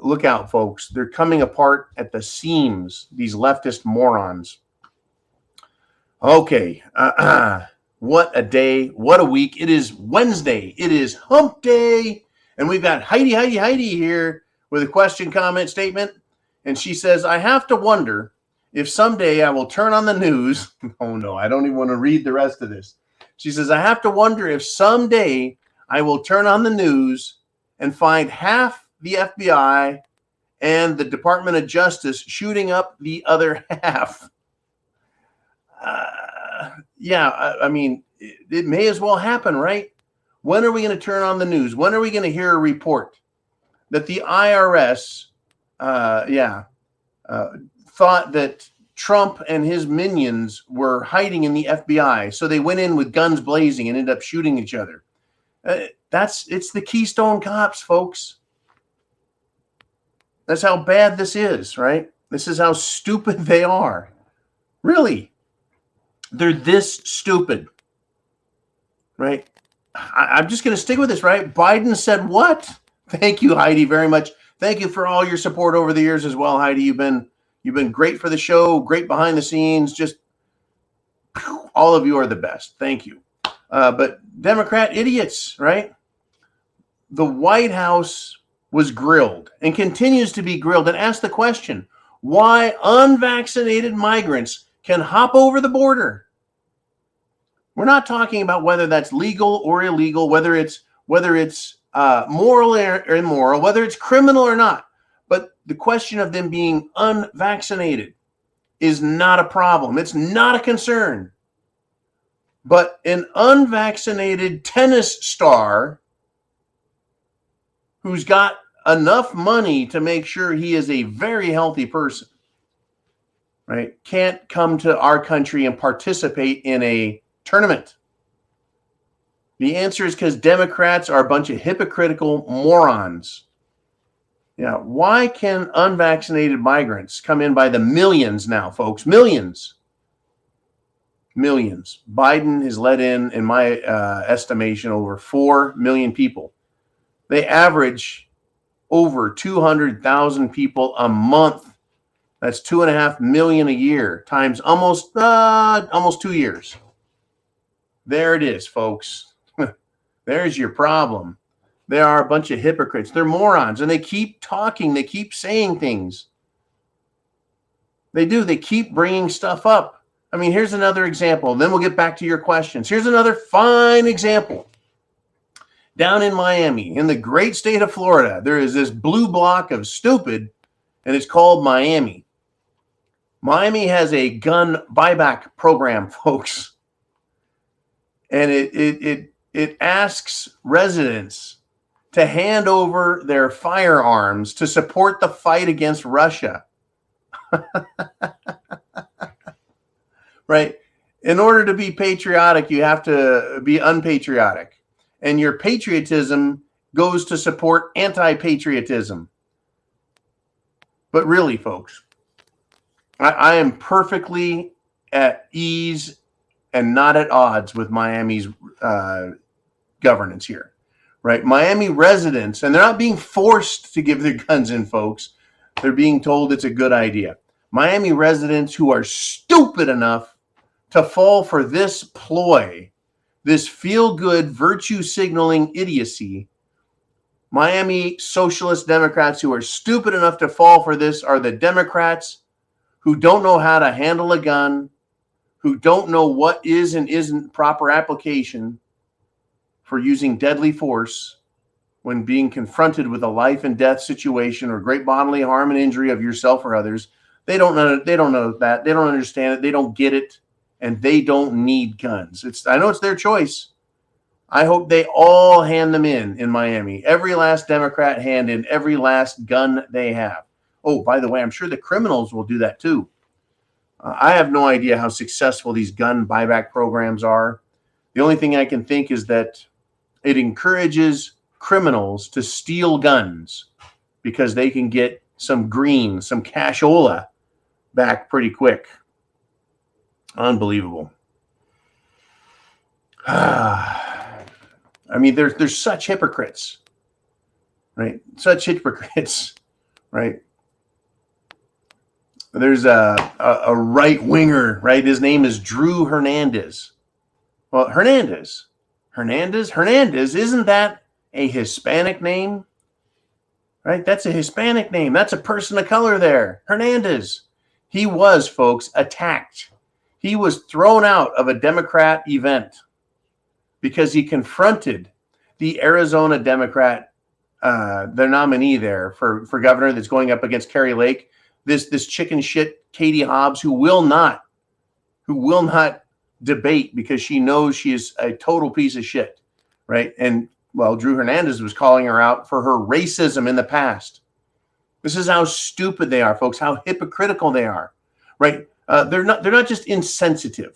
Look out, folks. They're coming apart at the seams, these leftist morons. Okay. What a day. What a week. It is Wednesday. It is hump day. And we've got Heidi here with a question, comment, statement. And she says, I have to wonder if someday I will turn on the news. Oh, no, I don't even want to read the rest of this. She says, I have to wonder if someday I will turn on the news and find half the FBI and the Department of Justice shooting up the other half. I mean, it may as well happen, right? When are we going to turn on the news? When are we going to hear a report that the IRS, thought that Trump and his minions were hiding in the FBI. So they went in with guns blazing and ended up shooting each other. It's the Keystone Cops, folks. That's how bad this is, right? This is how stupid they are. Really. They're this stupid, right? I'm just going to stick with this, right? Biden said what? Thank you, Heidi, very much. Thank you for all your support over the years as well, Heidi. You've been great for the show, great behind the scenes. Just all of you are the best. Thank you. But Democrat idiots, right? The White House was grilled and continues to be grilled and asked the question, why unvaccinated migrants can hop over the border. We're not talking about whether that's legal or illegal, whether it's moral or immoral, whether it's criminal or not. But the question of them being unvaccinated is not a problem. It's not a concern. But an unvaccinated tennis star who's got enough money to make sure he is a very healthy person, right, can't come to our country and participate in a tournament. The answer is because Democrats are a bunch of hypocritical morons. Yeah, why can unvaccinated migrants come in by the millions now, folks? Millions. Biden has let in my estimation, over 4 million people. They average over 200,000 people a month. That's 2.5 million a year times almost 2 years. There it is, folks. There's your problem. They are a bunch of hypocrites. They're morons, and they keep talking. They keep saying things. They do. They keep bringing stuff up. I mean, here's another example. Then we'll get back to your questions. Here's another fine example. Down in Miami, in the great state of Florida, there is this blue block of stupid, and it's called Miami. Miami has a gun buyback program, folks. And it asks residents to hand over their firearms to support the fight against Russia. Right? In order to be patriotic, you have to be unpatriotic. And your patriotism goes to support anti-patriotism. But really, folks, I am perfectly at ease and not at odds with Miami's governance here, right? Miami residents, and they're not being forced to give their guns in, folks. They're being told it's a good idea. Miami residents who are stupid enough to fall for this ploy, this feel-good, virtue-signaling idiocy. Miami socialist Democrats who are stupid enough to fall for this are the Democrats who don't know how to handle a gun, who don't know what is and isn't proper application for using deadly force when being confronted with a life and death situation or great bodily harm and injury of yourself or others. They don't know that. They don't understand it. They don't get it. And they don't need guns. I know it's their choice. I hope they all hand them in Miami. Every last Democrat hand in every last gun they have. Oh, by the way, I'm sure the criminals will do that too. I have no idea how successful these gun buyback programs are. The only thing I can think is that it encourages criminals to steal guns because they can get some green, some cashola back pretty quick. Unbelievable. I mean, there's such hypocrites, right? Such hypocrites, right? There's a right winger, right? His name is Drew Hernandez. Well, Hernandez, isn't that a Hispanic name? Right? That's a Hispanic name. That's a person of color there. Hernandez. He was, folks, attacked. He was thrown out of a Democrat event because he confronted the Arizona Democrat, their nominee there for governor that's going up against Kari Lake. This chicken shit Katie Hobbs, who will not debate because she knows she is a total piece of shit, right? And well, Drew Hernandez was calling her out for her racism in the past. This is how stupid they are, folks, how hypocritical they are, right? They're not just insensitive.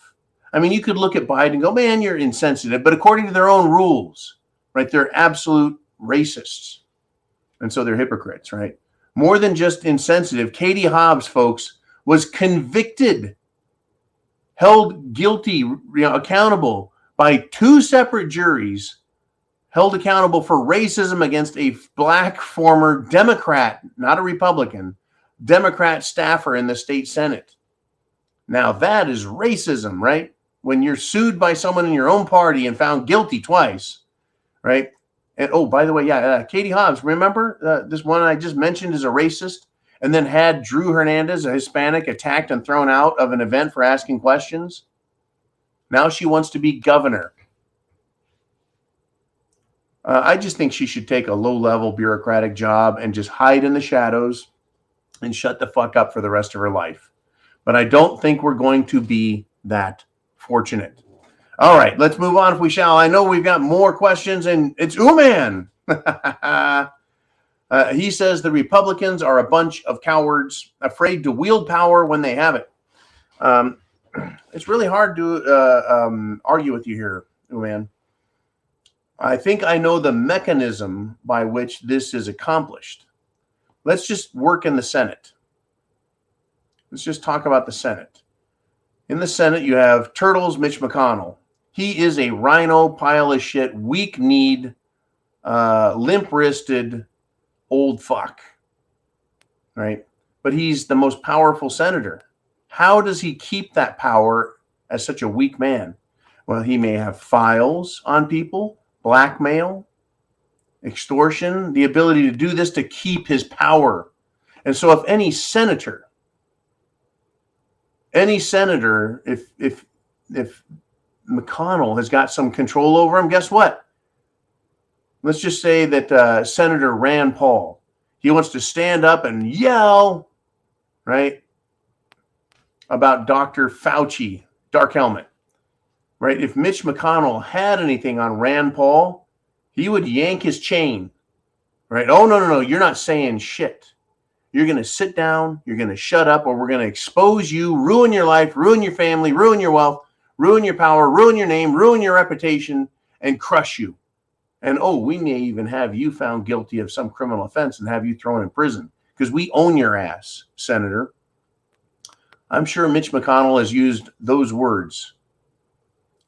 I mean, you could look at Biden and go, man, you're insensitive. But according to their own rules, right, they're absolute racists. And so they're hypocrites, right? More than just insensitive. Katie Hobbs, folks, was convicted, held guilty, accountable by 2 separate juries, held accountable for racism against a black former Democrat, not a Republican, Democrat staffer in the state Senate. Now that is racism, right? When you're sued by someone in your own party and found guilty twice, right? And oh, by the way, Katie Hobbs, remember this one I just mentioned is a racist, and then had Drew Hernandez, a Hispanic, attacked and thrown out of an event for asking questions? Now she wants to be governor. I just think she should take a low-level bureaucratic job and just hide in the shadows and shut the fuck up for the rest of her life. But I don't think we're going to be that fortunate. All right, let's move on if we shall. I know we've got more questions, and it's Uman. He says the Republicans are a bunch of cowards afraid to wield power when they have it. It's really hard to argue with you here, Uman. I think I know the mechanism by which this is accomplished. Let's just work in the Senate. Let's just talk about the Senate. In the Senate, you have Turtles Mitch McConnell. He is a rhino pile of shit, weak-kneed, limp-wristed old fuck, right? But he's the most powerful senator. How does he keep that power as such a weak man? Well, he may have files on people, blackmail, extortion, the ability to do this to keep his power. And so if any senator, if McConnell has got some control over him, guess what? Let's just say that Senator Rand Paul, he wants to stand up and yell, right, about Dr. Fauci, Dark Helmet, right? If Mitch McConnell had anything on Rand Paul, he would yank his chain, right? Oh, no, you're not saying shit. You're going to sit down, you're going to shut up, or we're going to expose you, ruin your life, ruin your family, ruin your wealth, ruin your power, ruin your name, ruin your reputation, and crush you. And oh, we may even have you found guilty of some criminal offense and have you thrown in prison because we own your ass, Senator. I'm sure Mitch McConnell has used those words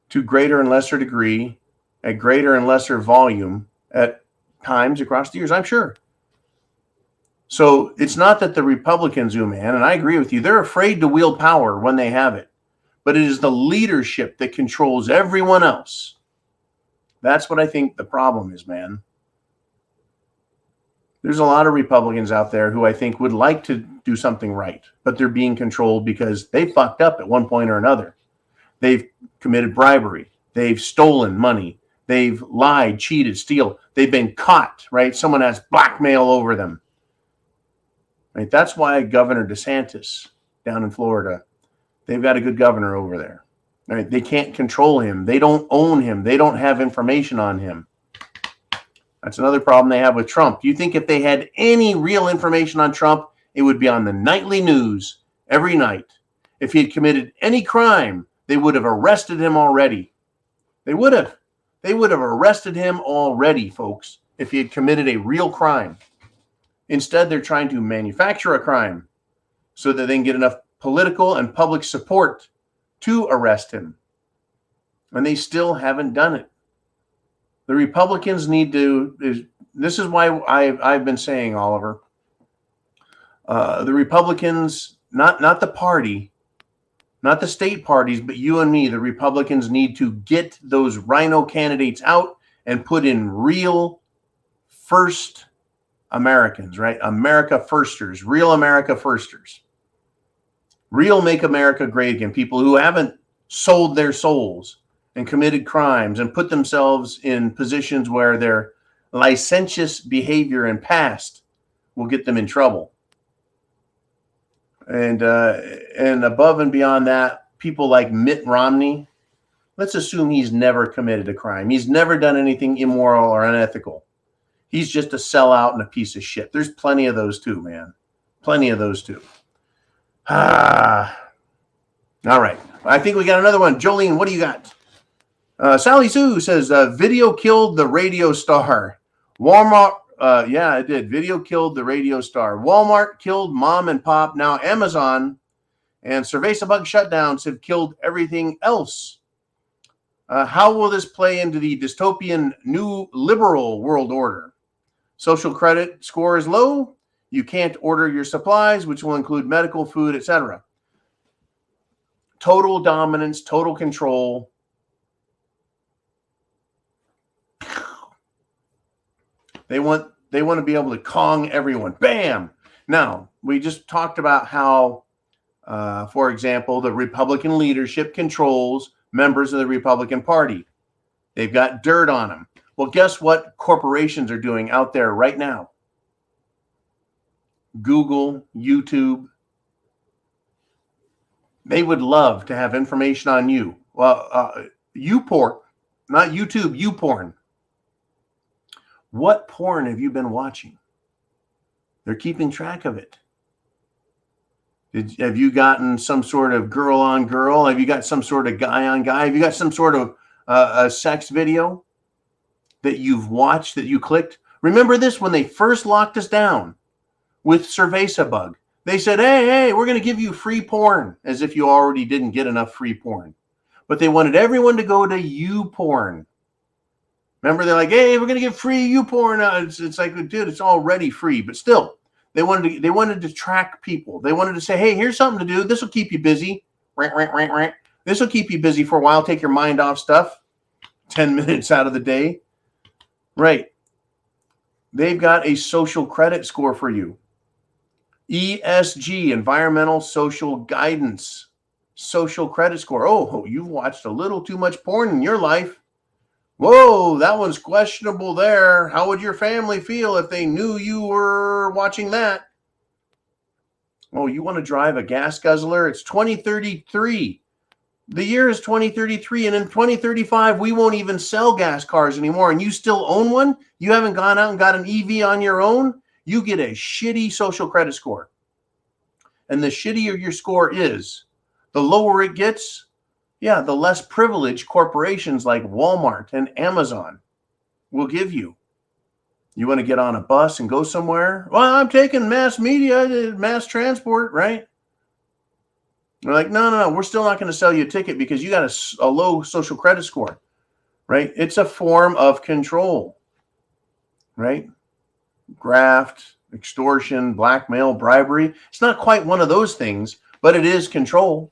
to greater and lesser degree, at greater and lesser volume at times across the years, I'm sure. So it's not that the Republicans, man, and I agree with you, they're afraid to wield power when they have it. But it is the leadership that controls everyone else. That's what I think the problem is, man. There's a lot of Republicans out there who I think would like to do something right, but they're being controlled because they fucked up at one point or another. They've committed bribery. They've stolen money. They've lied, cheated, steal. They've been caught, right? Someone has blackmail over them. Right? That's why Governor DeSantis down in Florida, they've got a good governor over there. Right? They can't control him. They don't own him. They don't have information on him. That's another problem they have with Trump. You think if they had any real information on Trump, it would be on the nightly news every night. If he had committed any crime, they would have arrested him already. They would have. They would have arrested him already, folks, if he had committed a real crime. Instead, they're trying to manufacture a crime so that they can get enough political and public support to arrest him. And they still haven't done it. The Republicans need to, this is why I've been saying, Oliver, the Republicans, not the party, not the state parties, but you and me, the Republicans need to get those rhino candidates out and put in real first Americans, right? America firsters, real America firsters. Real make America great again. People who haven't sold their souls and committed crimes and put themselves in positions where their licentious behavior and past will get them in trouble. And above and beyond that, people like Mitt Romney, let's assume he's never committed a crime. He's never done anything immoral or unethical. He's just a sellout and a piece of shit. There's plenty of those too, man. Plenty of those too. All right. I think we got another one. Jolene, what do you got? Sally Sue says, video killed the radio star. Walmart, yeah, it did. Video killed the radio star. Walmart killed mom and pop. Now Amazon and cerveza bug shutdowns have killed everything else. How will this play into the dystopian new liberal world order? Social credit score is low. You can't order your supplies, which will include medical, food, etc. Total dominance, total control. They want to be able to Kong everyone. Bam! Now, we just talked about how, for example, the Republican leadership controls members of the Republican Party. They've got dirt on them. Well, guess what corporations are doing out there right now? Google, YouTube. They would love to have information on you. Well, YouPorn, not YouTube, YouPorn. What porn have you been watching? They're keeping track of it. Have you gotten some sort of girl on girl? Have you got some sort of guy on guy? Have you got some sort of a sex video that you've watched, that you clicked? Remember this, when they first locked us down with cerveza bug, they said, hey, we're going to give you free porn, as if you already didn't get enough free porn. But they wanted everyone to go to YouPorn. Remember, they're like, hey, we're going to give free YouPorn. It's like, dude, it's already free. But still, they wanted to track people. They wanted to say, hey, here's something to do. This will keep you busy. This will keep you busy for a while. Take your mind off stuff. 10 minutes out of the day. Right. They've got a social credit score for you. ESG, Environmental Social Guidance. Social credit score. Oh, you've watched a little too much porn in your life. Whoa, that one's questionable there. How would your family feel if they knew you were watching that? Oh, you want to drive a gas guzzler? It's 2033. The year is 2033, and in 2035, we won't even sell gas cars anymore, and you still own one? You haven't gone out and got an EV on your own? You get a shitty social credit score. And the shittier your score is, the lower it gets, yeah, the less privileged corporations like Walmart and Amazon will give you. You want to get on a bus and go somewhere? Well, I'm taking mass media, mass transport, right? They're like, no, we're still not going to sell you a ticket because you got a low social credit score, right? It's a form of control, right? Graft, extortion, blackmail, bribery. It's not quite one of those things, but it is control.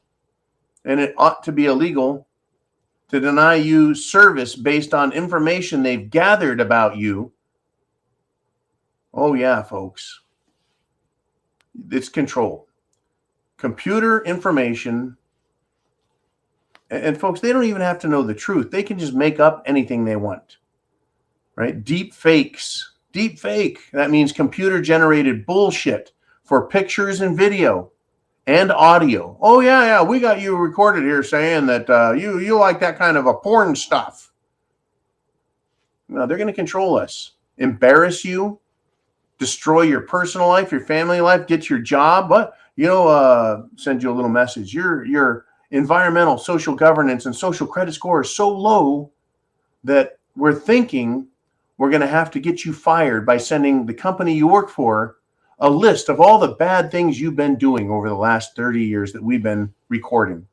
And it ought to be illegal to deny you service based on information they've gathered about you. Oh, yeah, folks. It's control. Computer information. And folks, they don't even have to know the truth. They can just make up anything they want. Right? Deep fakes. Deep fake. That means computer-generated bullshit for pictures and video. And audio. Oh, yeah, we got you recorded here saying that you like that kind of a porn stuff. No, they're going to control us. Embarrass you. Destroy your personal life, your family life, get your job. What? Send you a little message. Your environmental, social governance, and social credit score is so low that we're thinking we're going to have to get you fired by sending the company you work for a list of all the bad things you've been doing over the last 30 years that we've been recording.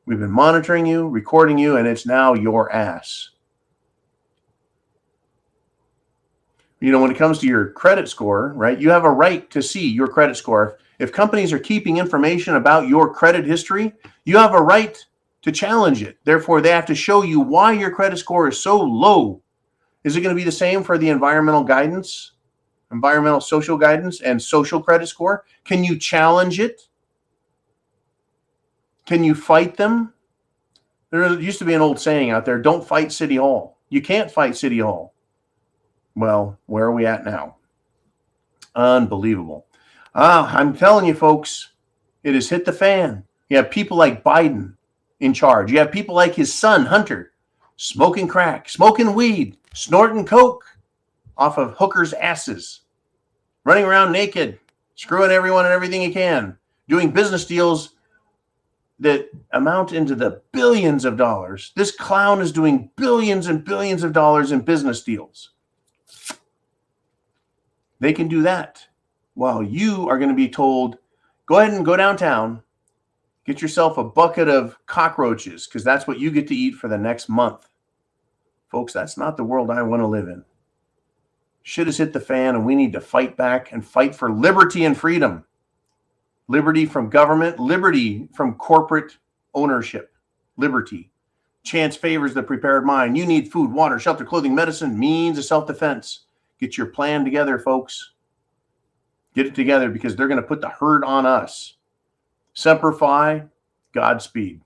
We've been monitoring you, recording you, and it's now your ass. When it comes to your credit score, right, you have a right to see your credit score. If companies are keeping information about your credit history, you have a right to challenge it. Therefore, they have to show you why your credit score is so low. Is it going to be the same for the environmental social guidance and social credit score? Can you challenge it? Can you fight them? There used to be an old saying out there, don't fight City Hall. You can't fight City Hall. Well, where are we at now? Unbelievable. I'm telling you, folks, it has hit the fan. You have people like Biden in charge. You have people like his son, Hunter, smoking crack, smoking weed, snorting coke off of hookers' asses, running around naked, screwing everyone and everything he can, doing business deals that amount into the billions of dollars. This clown is doing billions and billions of dollars in business deals. They can do that while you are going to be told, go ahead and go downtown, get yourself a bucket of cockroaches, because that's what you get to eat for the next month. Folks, that's not the world I want to live in. Shit has hit the fan, and we need to fight back and fight for liberty and freedom. Liberty from government, liberty from corporate ownership, liberty. Chance favors the prepared mind. You need food, water, shelter, clothing, medicine, means of self-defense. Get your plan together, folks. Get it together, because they're going to put the hurt on us. Semper Fi, Godspeed.